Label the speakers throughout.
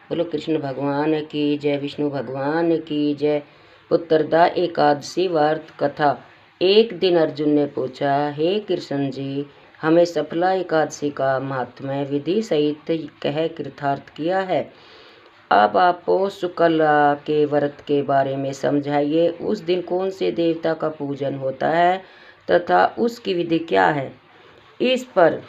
Speaker 1: बोलो कृष्ण भगवान की जय, विष्णु भगवान की जय। पुत्रदा एकादशी व्रत कथा। एक दिन अर्जुन ने पूछा, हे कृष्ण जी, हमें सफला एकादशी का महात्म्य विधि सहित कह कृतार्थ किया है। अब आप शुक्ला के व्रत के बारे में समझाइए। उस दिन कौन से देवता का पूजन होता है तथा उसकी विधि क्या है। इस पर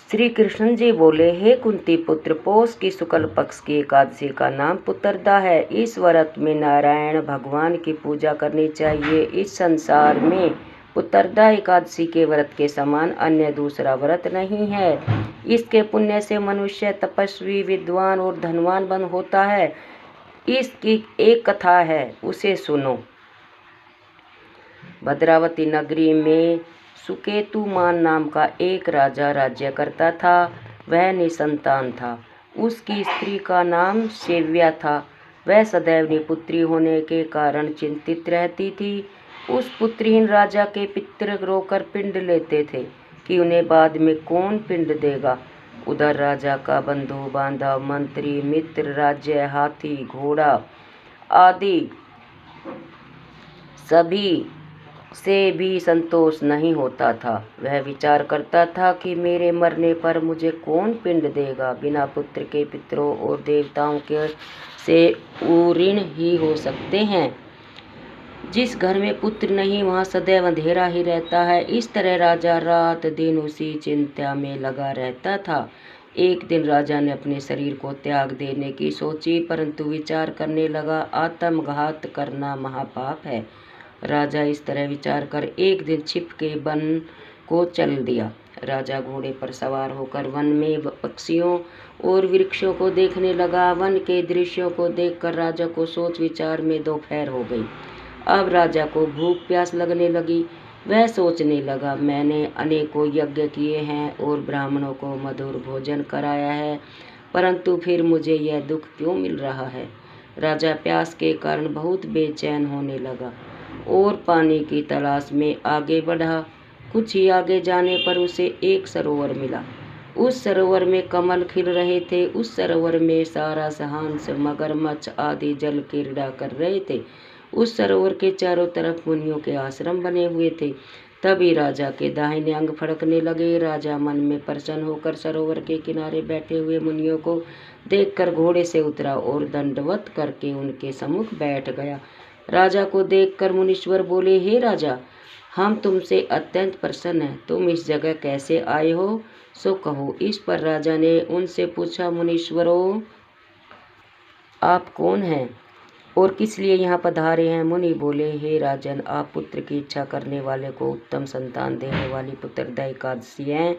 Speaker 1: श्री कृष्ण जी बोले, हे कुंती पुत्र, पौष की शुक्ल पक्ष की एकादशी का नाम पुत्रदा है। इस व्रत में नारायण भगवान की पूजा करनी चाहिए। इस संसार में पुत्रदा एकादशी के व्रत के समान अन्य दूसरा व्रत नहीं है। इसके पुण्य से मनुष्य तपस्वी, विद्वान और धनवान बन होता है। इसकी एक कथा है, उसे सुनो। भद्रावती नगरी में सुकेतुमान नाम का एक राजा राज्य करता था। वह निसंतान था। उसकी स्त्री का नाम सेव्या था। वह सदैव निपुत्री होने के कारण चिंतित रहती थी। उस पुत्रहीन राजा के पितर रोकर पिंड लेते थे कि उन्हें बाद में कौन पिंड देगा। उधर राजा का बंधु बांधव, मंत्री, मित्र, राज्य, हाथी, घोड़ा आदि सभी से भी संतोष नहीं होता था। वह विचार करता था कि मेरे मरने पर मुझे कौन पिंड देगा। बिना पुत्र के पितरों और देवताओं के से ऋण ही हो सकते हैं। जिस घर में पुत्र नहीं वहाँ सदैव अंधेरा ही रहता है। इस तरह राजा रात दिन उसी चिंता में लगा रहता था। एक दिन राजा ने अपने शरीर को त्याग देने की सोची, परंतु विचार करने लगा, आत्मघात करना महापाप है। राजा इस तरह विचार कर एक दिन छिप के वन को चल दिया। राजा घोड़े पर सवार होकर वन में पक्षियों और वृक्षों को देखने लगा। वन के दृश्यों को देखकर राजा को सोच विचार में दोपहर हो गई। अब राजा को भूख प्यास लगने लगी। वह सोचने लगा, मैंने अनेकों यज्ञ किए हैं और ब्राह्मणों को मधुर भोजन कराया है, परंतु फिर मुझे यह दुख क्यों मिल रहा है। राजा प्यास के कारण बहुत बेचैन होने लगा और पानी की तलाश में आगे बढ़ा। कुछ ही आगे जाने पर उसे एक सरोवर मिला। उस सरोवर में कमल खिल रहे थे। उस सरोवर में सारस, हंस, मगरमच्छ आदि जल क्रीड़ा कर रहे थे। उस सरोवर के चारों तरफ मुनियों के आश्रम बने हुए थे। तभी राजा के दाहिने अंग फड़कने लगे। राजा मन में प्रसन्न होकर सरोवर के किनारे बैठे हुए मुनियों को देखकर घोड़े से उतरा और दंडवत करके उनके सम्मुख बैठ गया। राजा को देखकर मुनीश्वर बोले, हे राजा, हम तुमसे अत्यंत प्रसन्न हैं। तुम इस जगह कैसे आए हो, सो कहो। इस पर राजा ने उनसे पूछा, मुनीश्वरों, आप कौन हैं और किस लिए यहाँ पधारे हैं। मुनि बोले, हे राजन, आप पुत्र की इच्छा करने वाले को उत्तम संतान देने वाली पुत्रदा एकादशी हैं।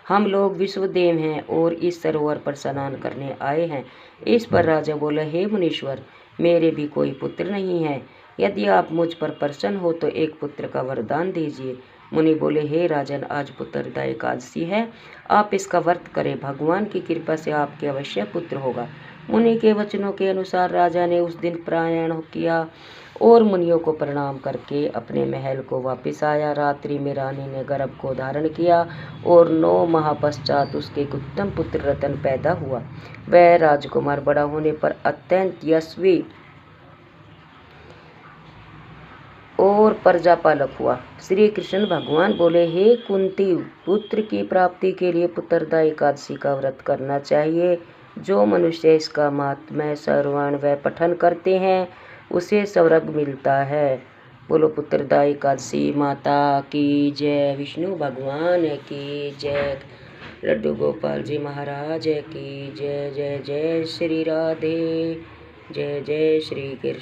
Speaker 1: हम लोग विश्वदेव हैं और इस सरोवर पर स्नान करने आए हैं। इस पर राजा बोला, हे मुनीश्वर, मेरे भी कोई पुत्र नहीं है। यदि आप मुझ पर प्रसन्न हो तो एक पुत्र का वरदान दीजिए। मुनि बोले, हे राजन, आज पुत्रदा एकादशी है, आप इसका व्रत करें। भगवान की कृपा से आपके अवश्य पुत्र होगा। मुनि के वचनों के अनुसार राजा ने उस दिन प्रयाण किया और मुनियों को प्रणाम करके अपने महल को वापस आया। रात्रि में रानी ने गर्भ को धारण किया और 9 माह पश्चात उसके एक उत्तम पुत्र रतन पैदा हुआ। वह राजकुमार बड़ा होने पर अत्यंत यशस्वी और प्रजापालक हुआ। श्री कृष्ण भगवान बोले, हे कुंती, पुत्र की प्राप्ति के लिए पुत्रदा एकादशी का व्रत करना चाहिए। जो मनुष्य इसका महात्म्य श्रवण व पठन करते हैं उसे स्वर्ग मिलता है। बोलो पुत्रदा एकादशी माता की जय, विष्णु भगवान की जय, लड्डू गोपाल जी महाराज की जय। जय जय श्री राधे, जय जय श्री कृष्ण।